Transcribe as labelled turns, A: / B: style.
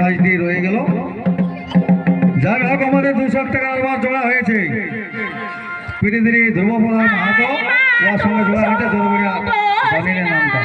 A: কাজ দিয়ে রয়ে গেল। যাই হোক, আমাদের 200 টাকা আবার জোড়া হয়েছে। পিড়িদিরি ধ্রুব প্রধান মাহাতো ওর সঙ্গে জোড়া হয়েছে জোরবুড়িয়া জামিনের নামটা।